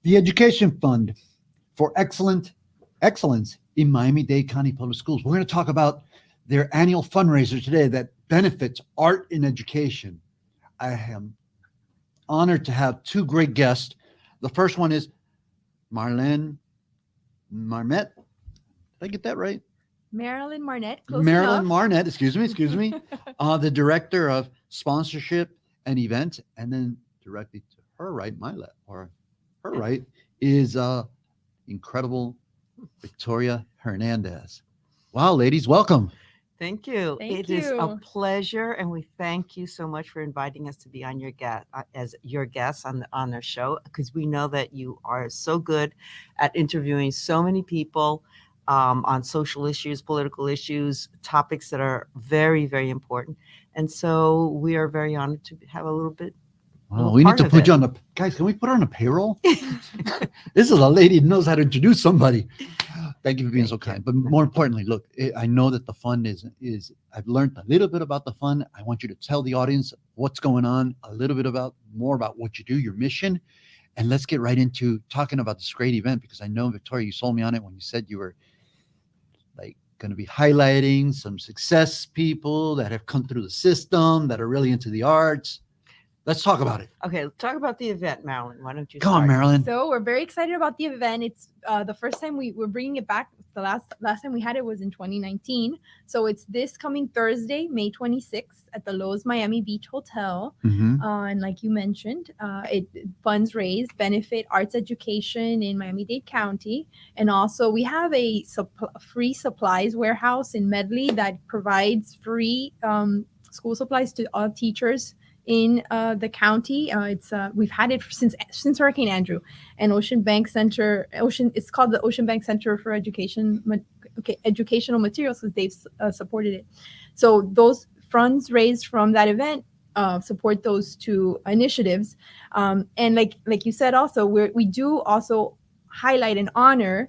The Education Fund for Excellence in Miami-Dade County Public Schools. We're going to talk about their annual fundraiser today that benefits art in education. I am honored to have two great guests. The first one is Marlene Marmet. Did I get that right? Marilyn Marnett. Close Marilyn enough. Marnett, excuse me, the director of sponsorship and events, and then directly to her right, my left, or her right, is incredible Victoria Hernandez. Wow, ladies, welcome. Thank you. Thank It is a you. pleasure, and we thank you so much for inviting us to be on your guest as your guests on our show, because we know that you are so good at interviewing so many people on social issues, political issues, topics that are very, very important. And so we are very honored to have a little bit. Wow, we need to put you on the guys. Can we put her on the payroll? This is a lady who knows how to introduce somebody. Thank you for being so kind. But more importantly, look, I know that the fund is. I've learned a little bit about the fund. I want you to tell the audience what's going on, a little bit more about what you do, your mission, and let's get right into talking about this great event, because I know, Victoria, you sold me on it when you said you were like going to be highlighting some success people that have come through the system that are really into the arts. Let's talk about it. Okay, talk about the event, Marilyn. Why don't you Come on, start? Marilyn. So we're very excited about the event. It's the first time we're bringing it back. The last time we had it was in 2019. So it's this coming Thursday, May 26th at the Lowe's Miami Beach Hotel. Mhm. And like you mentioned, funds raised benefit arts education in Miami-Dade County. And also we have a free supplies warehouse in Medley that provides free school supplies to all teachers in the county. We've had it since Hurricane Andrew, and it's called the Ocean Bank Center for Educational Materials, because they've supported it. So those funds raised from that event support those two initiatives. And like you said, also we do also highlight and honor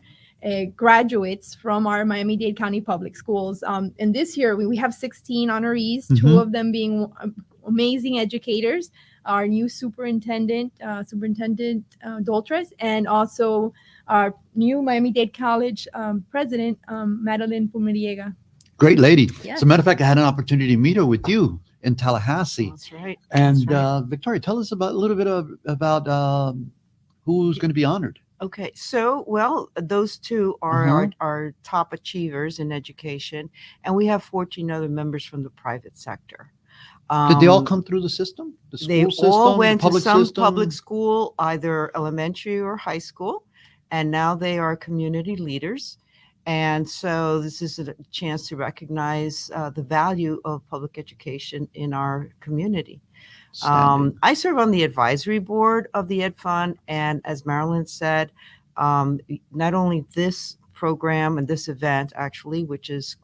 graduates from our Miami-Dade County Public Schools. And this year we have 16 honorees, Mhm. two of them being amazing educators, our new superintendent Doltres, and also our new Miami-Dade College president, Madeline Pumeriega. Great lady. Yes. As a matter of fact, I had an opportunity to meet her with you in Tallahassee. That's right. And That's right. Victoria, tell us a little bit about who's going to be honored. Okay, so those two are Uh-huh. our top achievers in education, and we have 14 other members from the private sector. Did they all come through the system? The school They system, all the went to public some system? public school, either elementary or high school, and now they are community leaders. And so this is a chance to recognize the value of public education in our community. Outstanding. I serve on the advisory board of the Ed Fund, and as Marilyn said, not only this program and this event which is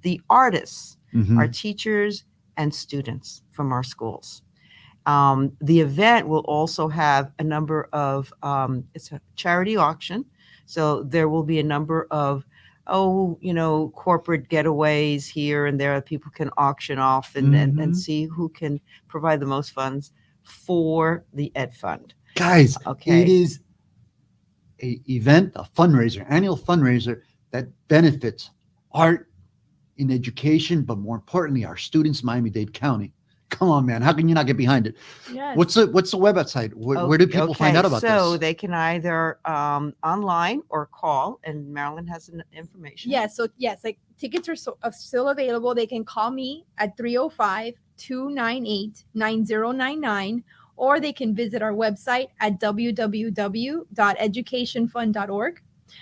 the artists, Mhm. our teachers and students from our schools. The event will also have a number of, it's a charity auction. So there will be a number of, corporate getaways here and there that people can auction off and Mhm. see who can provide the most funds for the Ed Fund. Guys, Okay. it is a annual fundraiser that benefits art in education, but more importantly, our students in Miami-Dade County. Come on, man. How can you not get behind it? Yes. What's the website? Where do people find out about so this? they can either online or call, and Marilyn has information. Yeah, so yes, like tickets are still available. They can call me at 305-298-9099, or they can visit our website at www.educationfund.org.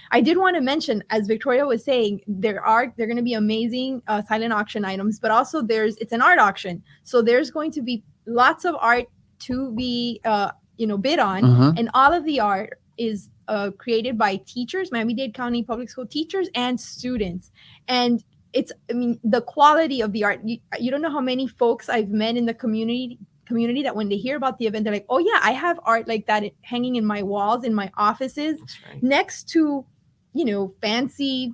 I did want to mention, as Victoria was saying, they're going to be amazing silent auction items, but also it's an art auction. So there's going to be lots of art to be bid on, Uh-huh. and all of the art is created by teachers, Miami-Dade County Public School teachers and students. And the quality of the art, you don't know how many folks I've met in the community that when they hear about the event, they're like, oh yeah, I have art like that hanging in my walls, in my offices, That's right. next to, fancy,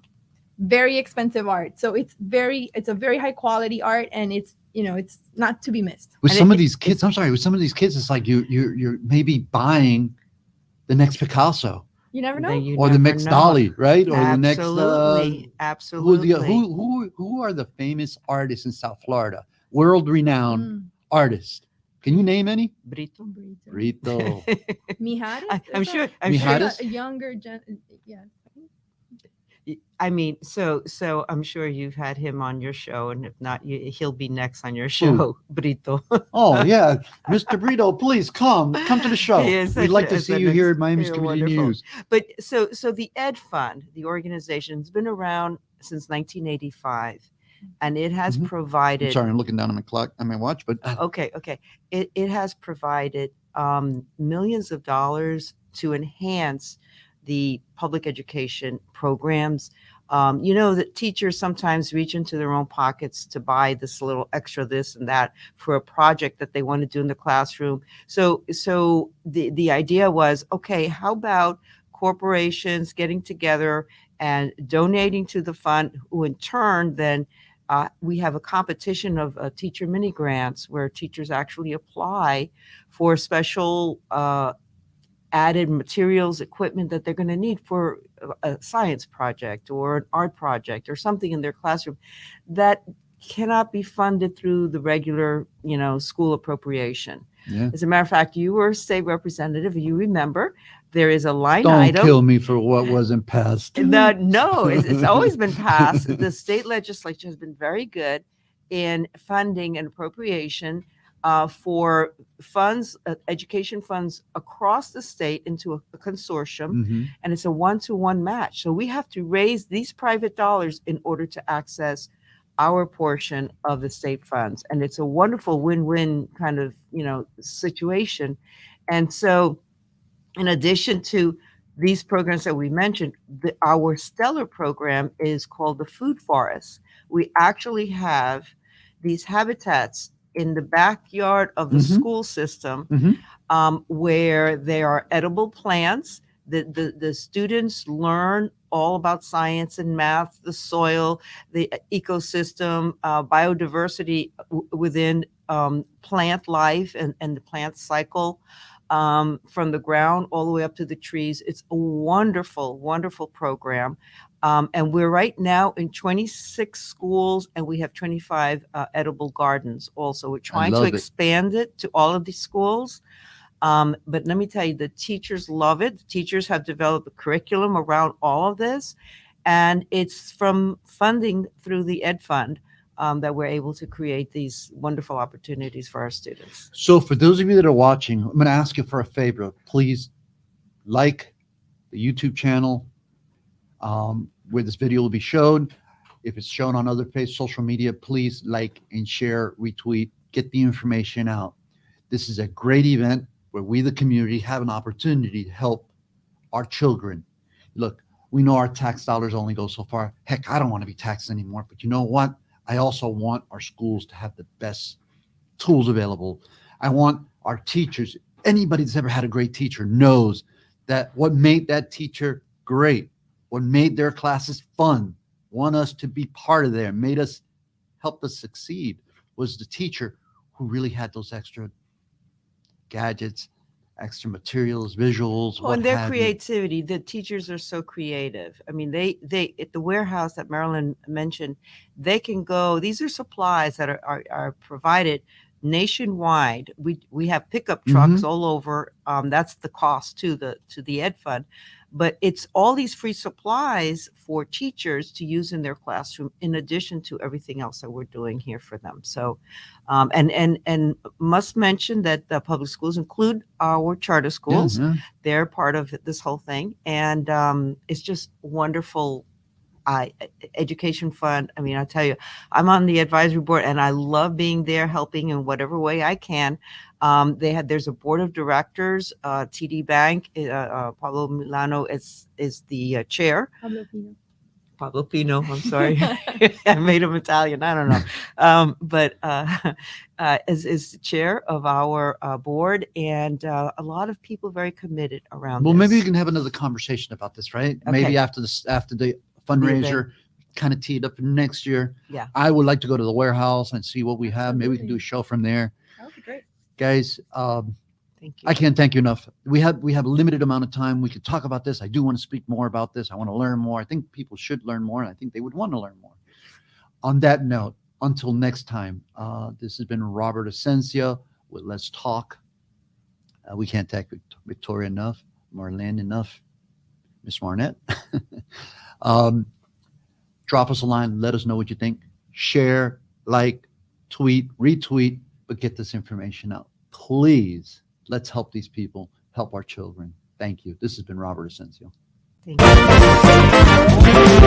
very expensive art. So it's a very high quality art, and it's not to be missed. With And some of these kids, it's like you're maybe buying the next Picasso You never Then know. you or the never next know. Dali, right? Or the next Absolutely, who absolutely. who are the famous artists in South Florida? World renowned Mm. artists. Can you name any? Brito. Brito. Mijares? I'm Is sure. that- I'm is sure. Mijares? a younger yes. I mean, so I'm sure you've had him on your show, and if not, he'll be next on your Who? show, Brito. Oh yeah, Mr. Brito, please come to the show. He is We'd such like a- to is see an you here ex- at Miami's yeah, Community wonderful. News. But so the Ed Fund, the organization, has been around since 1985, and it has Mhm. I'm provided. sorry, I'm looking down on my clock, on my watch, but Okay. It has provided millions of dollars to enhance the public education programs. You know that teachers sometimes reach into their own pockets to buy this little extra this and that for a project that they want to do in the classroom. So the idea was, okay, how about corporations getting together and donating to the fund, who in turn then we have a competition of teacher mini grants where teachers actually apply for special added materials, equipment that they're going to need for a science project or an art project or something in their classroom that cannot be funded through the regular, school appropriation. yeah. As a matter of fact, you were a state representative. You remember there is a line Don't item. kill me for what wasn't passed. No, it's always been passed. The state legislature has been very good in funding and appropriation for funds, education funds across the state into a consortium, Mhm. and it's a 1-to-1 match. So we have to raise these private dollars in order to access our portion of the state funds, and it's a wonderful win-win kind of situation. And so, in addition to these programs that we mentioned, our stellar program is called the Food Forest. We actually have these habitats in the backyard of the Mhm. school system Mhm. where there are edible plants. The students learn all about science and math, the soil, the ecosystem, biodiversity within plant life and the plant cycle, from the ground all the way up to the trees. It's a wonderful, wonderful program. And we're right now in 26 schools, and we have 25 edible gardens also. We're trying to love it. expand it to all of these schools. But let me tell you, the teachers love it. The teachers have developed a curriculum around all of this, and it's from funding through the Ed Fund that we're able to create these wonderful opportunities for our students. So for those of you that are watching, I'm going to ask you for a favor. Please like the YouTube channel where this video will be shown. If it's shown on other social media, please like and share, retweet, get the information out. This is a great event where we, the community, have an opportunity to help our children. Look, we know our tax dollars only go so far. Heck, I don't want to be taxed anymore. But you know what? I also want our schools to have the best tools available. I want our teachers, anybody that's ever had a great teacher knows that what made that teacher great, what made their classes fun, want us to be part of there, made us, helped us succeed, was the teacher who really had those extra gadgets, extra materials, visuals, Well, what and their have you. creativity, the teachers are so creative. I mean, they at the warehouse that Marilyn mentioned, they can go. These are supplies that are provided nationwide. We have pickup trucks all over. That's the cost to the Ed Fund, but it's all these free supplies for teachers to use in their classroom, in addition to everything else that we're doing here for them. So, and must mention that the public schools include our charter schools. Yeah. They're part of this whole thing, and it's just wonderful. Education fund. I mean, I tell you, I'm on the advisory board, and I love being there, helping in whatever way I can. There's a board of directors. TD Bank, Pablo Milano is the chair. Pablo Pino, I'm sorry. I made him Italian. I don't know. But is the chair of our board, and a lot of people very committed around Well, this. maybe we can have another conversation about this, right? Maybe Okay. after the fundraiser, kind of teed up for next year. Yeah. I would like to go to the warehouse and see what we have. Maybe we can do a Absolutely. show from there. That would be great. Guys, Thank you. I can't thank you enough. We have a limited amount of time. We could talk about this. I do want to speak more about this. I want to learn more. I think people should learn more, and I think they would want to learn more. On that note, until next time, this has been Robert Asencio with Let's Talk. We can't thank Victoria enough, Marlene enough, Miss Marnette. Drop us a line. Let us know what you think. Share, like, tweet, retweet, but get this information out. Please, let's help these people, help our children. Thank you. This has been Robert Asencio. Thank you.